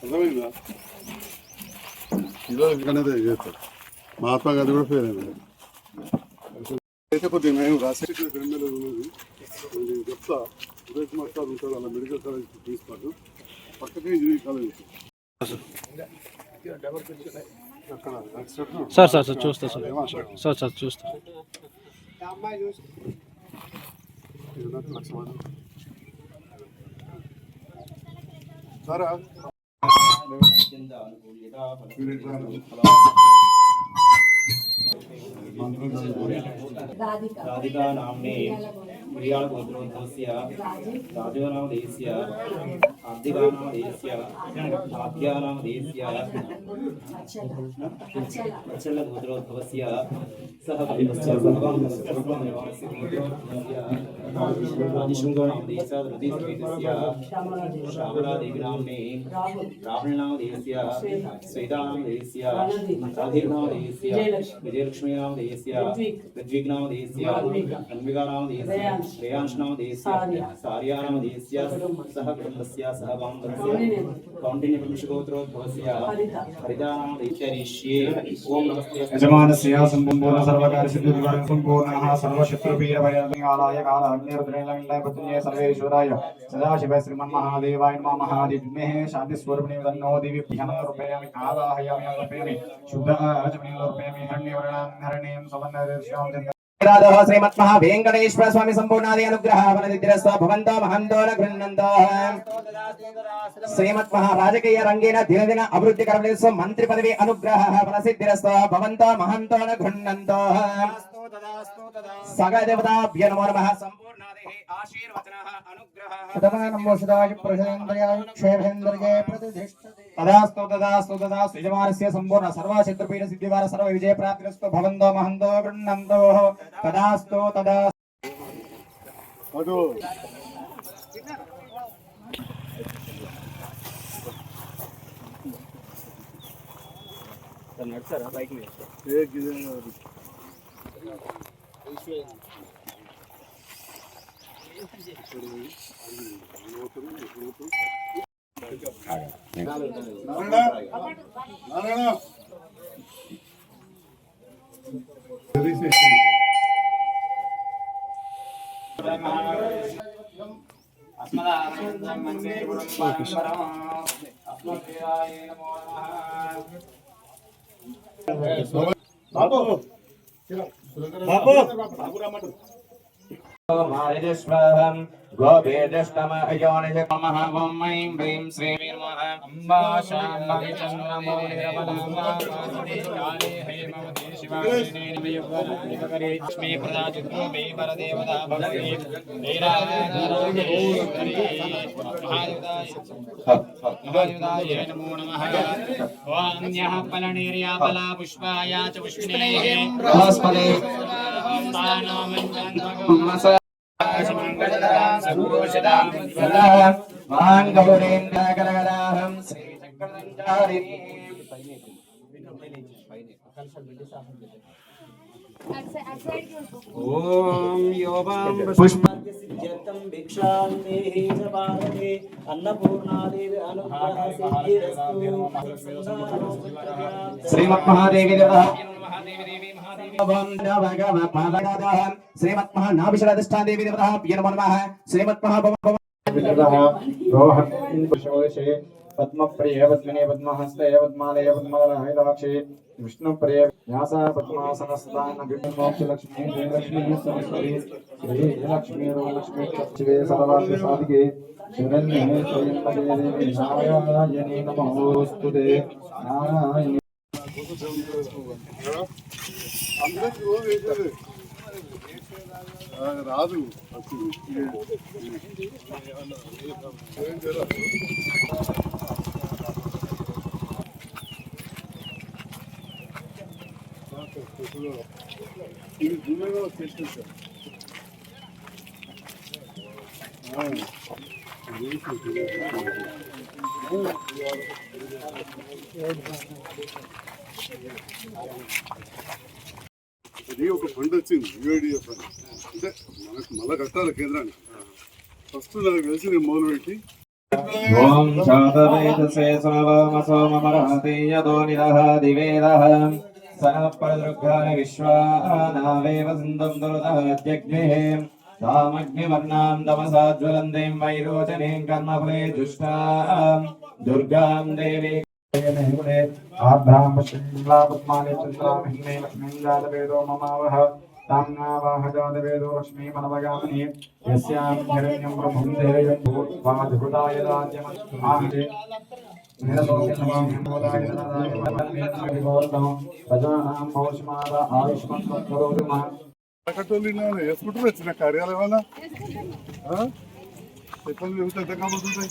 అర్థమైందా? ఈరోజు ఇక్కడనే చేస్తారు. మహాత్మా గాంధీ కూడా ఫెయిల్ అయినాడు. అయితే కొద్దిగా మేము రాసే ఉన్నది నేను చెప్తా. ఉదయ్ కుమార్ సార్ ఉంటాడు అలా మెడికల్ కాలేజ్ ప్రిన్సిపాల్, పక్కనే engineering college. Sir sir sir చూస్తా సార్ సార్ చూస్తా. సారా राधिका नाम्ने प्रियागोत्रोद्भवस्य राजनामदेशस्य आब्दिकानामदेशस्य आख्यानामदेशस्य अचलगोत्रोद्भवस्य सह भक्तस्य आदिशृङ्गनामदेशस्य ऋतिस्वेदस्य श्यामलादेवीनाम्ने राहुलनामदेशस्य श्वेतानामदेशस्य राधेनामदेशस्य विजयलक्ष्मीनामदेशस्य ऋत्विग्नामदेशस्य अन्विकानामदेशस्य श्रेयांशनामदेशस्य सार्यानामदेशस्य सह कुटुम्बस्य सह बान्धवस्य कौण्डिन्यपुंसगोत्रोद्भवस्य हरितानामदेशस्य ओम नमस्ते यजमानस्य सम्पूर्ण सर्वकार्यसिद्धिविवरणं सम्पूर्णः सर्वशत्रुवीरभयनिकालाय कालाग्निरुद्रेणविन्दयपत्न्ये सर्वेश्वराय सदाशिव श्रीमन्महादेवाय नमः महादेव्ये शान्तिस्वरूपिणे तन्नो देवी प्रियमरूपयामि आवाहयामि रूपयामि शुद्धाचमनीरूपयामि हिरण्यवर्णां हरणीं सवन्नदर्श्यां राधः श्रीमन्महा वेंकटेश्वर स्वामी संपूर्णादि अनुग्रह वनदिद्रस्व भवन्तो महन्तो न गृह्णन्तो श्रीमन्महा राजकीय रंगेन दिन दिन अभिवृद्धि कर्मणेषु मंत्री पदवी अनुग्रह वनसिद्धिरस्व भवन्तो महन्तो न गृह्णन्तो सगल देवताभ्यो नमो नमः संपूर्णादि आशीर्वचनः अनुग्रहः तदनमो सदाय प्रसन्नतया क्षेमेन्द्रिये प्रतिष्ठते तदास्तु तदास्तु तदास्तु यजमानस्य संपूर्ण सर्वशत्रुपीड सिद्धिवार सर्व विजय प्राप्तिरस्तु भवन्तो महन्तो गृह्णन्तो तदास्तु तदास्तु नडसारा बाइक में एक मारिजस्वहं गोवेदष्टमयोनिजकमः ॐ ऐं ह्रीं श्रीं नमः अम्बा शाम्भवी चन्द्रमो निरवलम्बाकाले हेमवती शिवानी निवयवनादिकरे लक्ष्मी प्रदाचितो मे परदेवता भवति महादेवताय नमो नमः वान्यः फलनेर्या फला पुष्पाया च पुष्पिणेः बृहस्पते महान गौरेन्द्रकरगदाहं श्रीचक्रधंचारिणी ओम योबां पुष्पसिद्ध्यर्थं भिक्षां देहि च पार्वती अन्नपूर्णा देवी अनुग्रह सिद्धिरस्तु श्रीमन्महादेवी देवता श्रीमत् महानाभिषाधिष्ठान देवी देवता नमो नमः श्रीमत् महाभवशे पद्मप्रिय पद्मिने पद्महस्ते पद्मालय पद्मवराहिताक्षे विष्णुप्रिय व्यासा पद्मासनस्तान मोक्षलक्ष्मी जयलक्ष्मी सरस्वती श्री लक्ष्मी रोलक्ष्मी शिवे सर्वार्थ साधिके शरण्ये त्र्यम्बके देवी नारायणी नमोस्तुते नारायणी రాదు ఇది జూలైలో చేసిన అది ఒక ఫండ్ వచ్చింది యుఐడిఎఫ్ అని, అంటే మనకు మళ్ళీ కట్టాలి కేంద్రానికి. ఫస్ట్ నాకు తెలిసి నేను మొదలుపెట్టి ఓం శాతవేదసే సర్వమసో మమరహతే యదో నిరహ దివేదః సనపరదృగ్గాని విశ్వానావేవ సింధం దురదహత్యగ్నిః తామగ్నివర్ణాం తమసాజ్వలందేం వైరోచనీం కర్మఫలే జుష్టాం దుర్గాం దేవీ ఆభ్రాం పశ్చిమ్లాపద్మాని చంద్రామిహినే లక్ష్మీం జాతవేదో మమావహ ताम्नावाह जातवेदो लक्ष्मीमनवगामिनी यस्यां हिरण्यं प्रभुं देवयं भूत्वाधिभुताय राज्यमस्माहे प्रजानां भौष्माद आयुष्मन्तं करोतु मां వేసుకుంటారు వచ్చిన కార్యాలయం వల్ల ఎక్కడ ఎంత కాబోతుంటాయి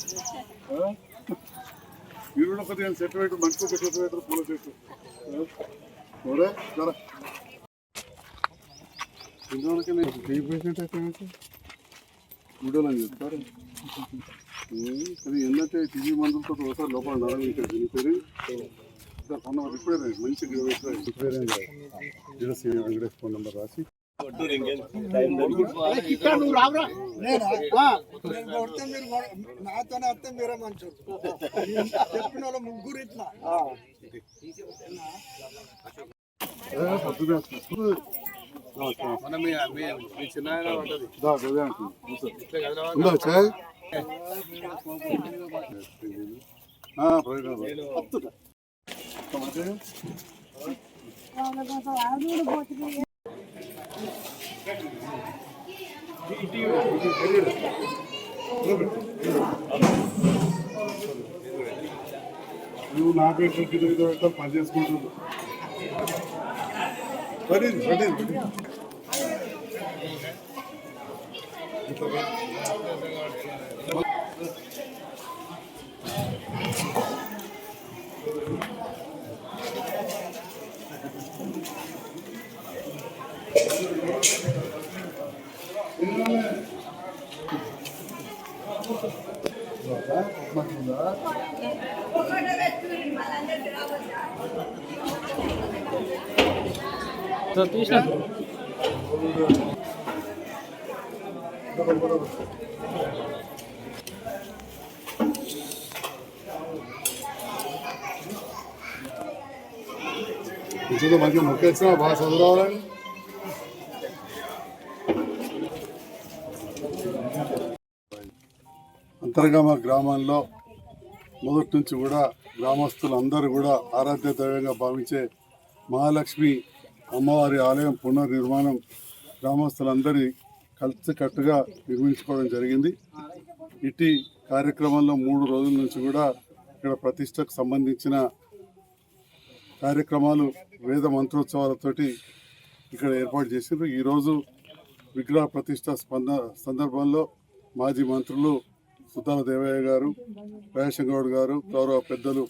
మీరు కూడా కొద్దిగా చెట్టు పెట్టు మంచి చెట్టు పెట్టు పూల చెట్టు జరా ఇందులోకి నేను టీవీ పేషెంట్ అయితే వీడియోలో అని చెప్తారు కానీ ఏంటంటే టీవీ మందులతో ఒకసారి లోపల నరం ఇక్కడ తినిపోయి ఇప్పుడే మంచిగా వెంకటేష్ ఫోన్ నెంబర్ రాసి నాతోనే వస్తే మీరే మంచి చెప్పిన వాళ్ళు ముగ్గురు ఇట్లా నువ్వు నా పేరు పని చేసుకుంటున్నావు సో తీసిన కొంచెం మంచిగా మొక్కేసినా బాగా చదువురావాలని అంతర్గామ గ్రామంలో మొదటి నుంచి కూడా గ్రామస్తులందరూ కూడా ఆరాధ్య దైవంగా భావించే మహాలక్ష్మి అమ్మవారి ఆలయం పునర్నిర్మాణం గ్రామస్తులందరి కలిసికట్టుగా నిర్మించుకోవడం జరిగింది. ఇటీ కార్యక్రమంలో 3 రోజుల నుంచి కూడా ఇక్కడ ప్రతిష్టకు సంబంధించిన కార్యక్రమాలు వేద మంత్రోత్సవాలతోటి ఇక్కడ ఏర్పాటు చేశారు. ఈరోజు విగ్రహ ప్రతిష్ట సందర్భంలో మాజీ మంత్రులు సుతాల దేవయ్య గారు, రాజశంగౌడ్ గారు, గౌరవ పెద్దలు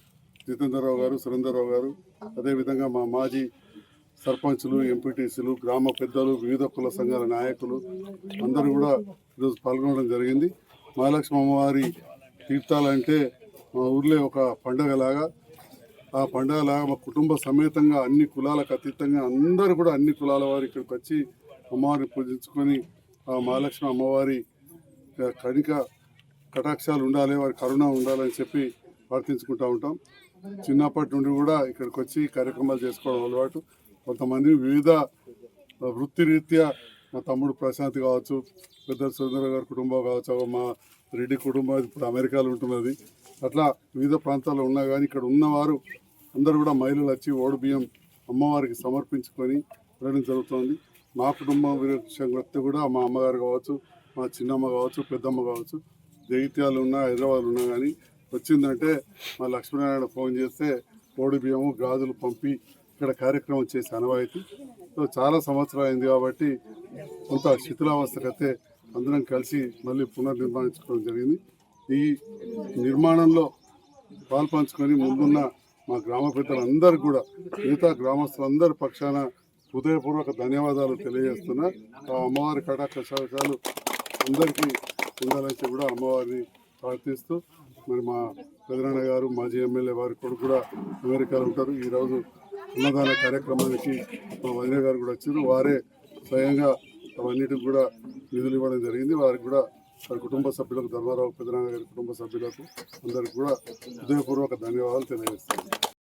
జితేంద్రరావు గారు, సురేందర్రావు గారు, అదేవిధంగా మా మాజీ సర్పంచులు, ఎంపీటీసీలు, గ్రామ పెద్దలు, వివిధ కుల సంఘాల నాయకులు అందరూ కూడా ఈరోజు పాల్గొనడం జరిగింది. మహాలక్ష్మి అమ్మవారి తీర్థాలంటే మా ఊర్లో ఒక పండగలాగా, ఆ పండగలాగా మా కుటుంబ సమేతంగా అన్ని కులాలకు అతీతంగా అందరూ కూడా అన్ని కులాల వారు ఇక్కడికి వచ్చి అమ్మవారిని పూజించుకొని ఆ మహాలక్ష్మి అమ్మవారి కటాక్షాలు ఉండాలి, వారి కరుణ ఉండాలని చెప్పి ప్రార్థించుకుంటూ ఉంటాం. చిన్నప్పటి నుండి కూడా ఇక్కడికి వచ్చి కార్యక్రమాలు చేసుకోవడం అలవాటు. కొంతమంది వివిధ వృత్తి రీత్యా మా తమ్ముడు ప్రశాంత్ కావచ్చు, పెద్ద సురేంద్ర గారి కుటుంబం కావచ్చు, మా రెడ్డి కుటుంబం ఇప్పుడు అమెరికాలో ఉంటున్నది. అట్లా వివిధ ప్రాంతాల్లో ఉన్నా కానీ ఇక్కడ ఉన్నవారు అందరూ కూడా మహిళలు వచ్చి ఓడి బియ్యం అమ్మవారికి సమర్పించుకొని వెళ్ళడం జరుగుతుంది. మా కుటుంబం విషయంలో కూడా మా అమ్మగారు కావచ్చు, మా చిన్నమ్మ కావచ్చు, పెద్దమ్మ కావచ్చు, జగిత్యాలు ఉన్నా హైదరాబాద్ ఉన్నా కానీ వచ్చిందంటే మా లక్ష్మీనారాయణ ఫోన్ చేస్తే ఓడి బియ్యము గాజులు పంపి ఇక్కడ కార్యక్రమం చేసే అనవాయితీ. సో చాలా సంవత్సరాలు అయింది కాబట్టి కొంత శిథిలావస్థకైతే అందరం కలిసి మళ్ళీ పునర్నిర్మాణించుకోవడం జరిగింది. ఈ నిర్మాణంలో పాల్పంచుకొని ముందున్న మా గ్రామ పెద్దలందరూ కూడా మిగతా గ్రామస్తులందరి పక్షాన హృదయపూర్వక ధన్యవాదాలు తెలియజేస్తున్నా. ఆ అమ్మవారి కటాక్షాలు అందరికీ ఉండాలని కూడా అమ్మవారిని ప్రార్థిస్తూ, మరి మా పెదనాన్న గారు మాజీ ఎమ్మెల్యే వారి కొడుకు కూడా అమెరికాలో ఉంటారు. ఈరోజు అన్నదాన కార్యక్రమానికి మా వదిన గారు కూడా వచ్చారు. వారే స్వయంగా అవన్నిటికి కూడా నిధులు ఇవ్వడం జరిగింది. వారికి కూడా వారి కుటుంబ సభ్యులకు, ధర్మారావు పెదనాన్న గారి కుటుంబ సభ్యులకు అందరికీ కూడా హృదయపూర్వక ధన్యవాదాలు తెలియజేస్తాను.